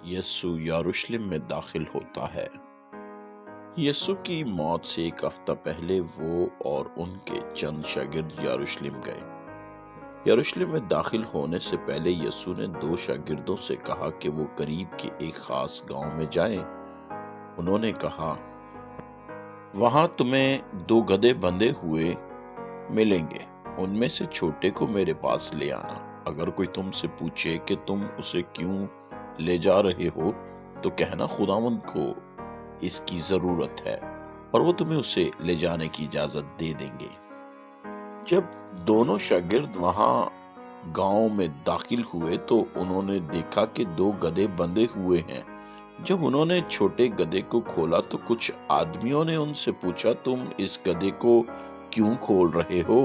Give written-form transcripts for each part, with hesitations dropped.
یسوع یروشلم میں داخل ہوتا ہے۔ یسوع کی موت سے ایک ہفتہ پہلے وہ اور ان کے چند شاگرد یروشلم گئے۔ یروشلم میں داخل ہونے سے پہلے یسوع نے 2 شاگردوں سے کہا کہ وہ قریب کے ایک خاص گاؤں میں جائیں۔ انہوں نے کہا، وہاں تمہیں 2 گدھے بندھے ہوئے ملیں گے، ان میں سے چھوٹے کو میرے پاس لے آنا۔ اگر کوئی تم سے پوچھے کہ تم اسے کیوں لے جا رہے ہو تو کہنا خداوند کو اس کی ضرورت ہے اور وہ تمہیں اسے لے جانے کی اجازت دے دیں گے۔ جب دونوں شاگرد وہاں گاؤں میں داخل ہوئے تو انہوں نے دیکھا کہ 2 گدھے بندھے ہوئے ہیں۔ جب انہوں نے چھوٹے گدھے کو کھولا تو کچھ آدمیوں نے ان سے پوچھا، تم اس گدھے کو کیوں کھول رہے ہو؟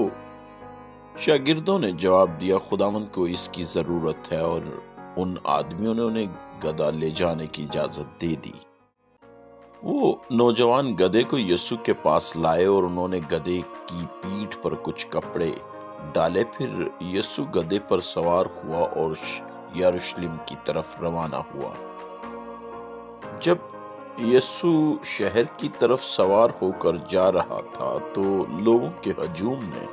شاگردوں نے جواب دیا، خداوند کو اس کی ضرورت ہے، اور ان آدمیوں نے انہیں گدھا لے جانے کی اجازت دے دی۔ وہ نوجوان گدھے کو یسوع کے پاس لائے اور انہوں نے گدھے کی پیٹھ پر کچھ کپڑے ڈالے۔ پھر یسوع گدھے پر سوار ہوا اور یروشلم کی طرف روانہ ہوا۔ جب یسوع شہر کی طرف سوار ہو کر جا رہا تھا تو لوگوں کے ہجوم نے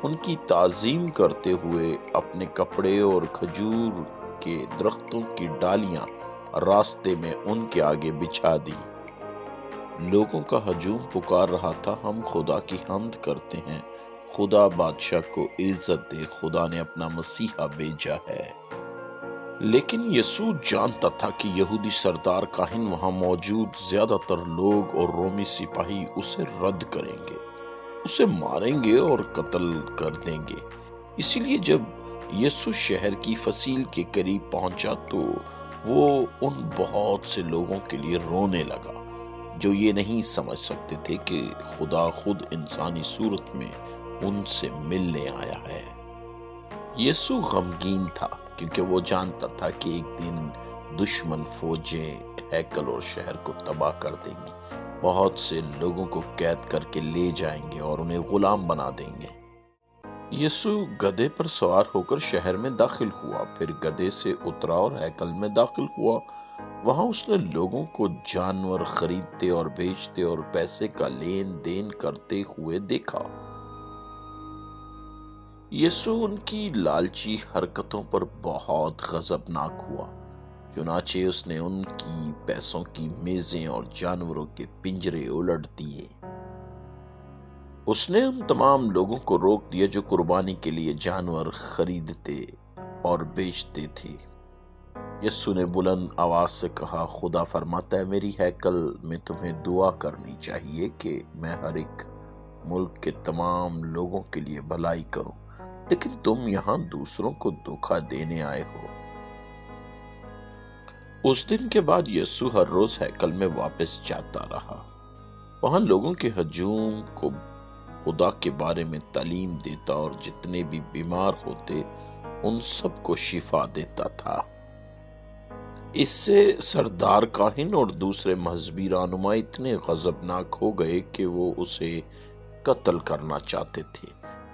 ان کی تعظیم کرتے ہوئے اپنے کپڑے اور کھجور کے درختوں کی ڈالیاں راستے میں ان کے آگے بچھا دی۔ لوگوں کا ہجوم پکار رہا تھا، ہم خدا کی حمد کرتے ہیں، خدا بادشاہ کو عزت دے، خدا نے اپنا مسیحا بھیجا ہے۔ لیکن یسوع جانتا تھا کہ یہودی سردار کاہن وہاں موجود زیادہ تر لوگ اور رومی سپاہی اسے رد کریں گے، اسے ماریں گے اور قتل کر دیں گے۔ اسی لیے جب یسوع شہر کی فصیل کے قریب پہنچا تو وہ ان بہت سے لوگوں کے لیے رونے لگا جو یہ نہیں سمجھ سکتے تھے کہ خدا خود انسانی صورت میں ان سے ملنے آیا ہے۔ یسوع غمگین تھا کیونکہ وہ جانتا تھا کہ ایک دن دشمن فوجیں ہیکل اور شہر کو تباہ کر دیں گی، بہت سے لوگوں کو قید کر کے لے جائیں گے اور انہیں غلام بنا دیں گے۔ یسوع گدھے پر سوار ہو کر شہر میں داخل ہوا، پھر گدھے سے اترا اور ہیکل میں داخل ہوا۔ وہاں اس نے لوگوں کو جانور خریدتے اور بیچتے اور پیسے کا لین دین کرتے ہوئے دیکھا۔ یسوع ان کی لالچی حرکتوں پر بہت غضبناک ہوا، چنانچہ اس نے ان کی پیسوں کی میزیں اور جانوروں کے پنجرے الٹ دیے۔ اس نے ان تمام لوگوں کو روک دیا جو قربانی کے لیے جانور خریدتے اور بیچتے تھے۔ یسوع نے بلند آواز سے کہا، خدا فرماتا ہے میری ہیکل میں تمہیں دعا کرنی چاہیے کہ میں ہر ایک ملک کے تمام لوگوں کے لیے بھلائی کروں، لیکن تم یہاں دوسروں کو دھوکہ دینے آئے ہو۔ اس دن کے بعد یسوع ہر روز ہیکل میں واپس جاتا رہا۔ وہاں لوگوں کے ہجوم کو خدا کے بارے میں تعلیم دیتا اور جتنے بھی بیمار ہوتے ان سب کو شفا دیتا تھا۔ اس سے سردار کاہن اور دوسرے مذہبی رہنما اتنے غضبناک ہو گئے کہ وہ اسے قتل کرنا چاہتے تھے،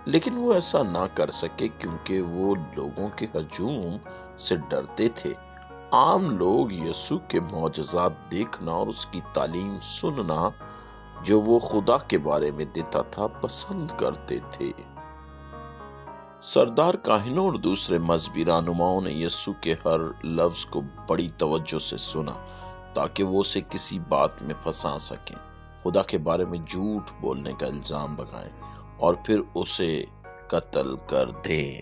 لیکن وہ ایسا نہ کر سکے کیونکہ وہ لوگوں کے ہجوم سے ڈرتے تھے۔ عام لوگ یسوع کے معجزات دیکھنا اور اس کی تعلیم سننا جو وہ خدا کے بارے میں دیتا تھا پسند کرتے تھے۔ سردار کاہنوں اور دوسرے مذہبی رہنماؤں نے یسوع کے ہر لفظ کو بڑی توجہ سے سنا تاکہ وہ اسے کسی بات میں پھنسا سکیں، خدا کے بارے میں جھوٹ بولنے کا الزام لگائیں اور پھر اسے قتل کر دیں۔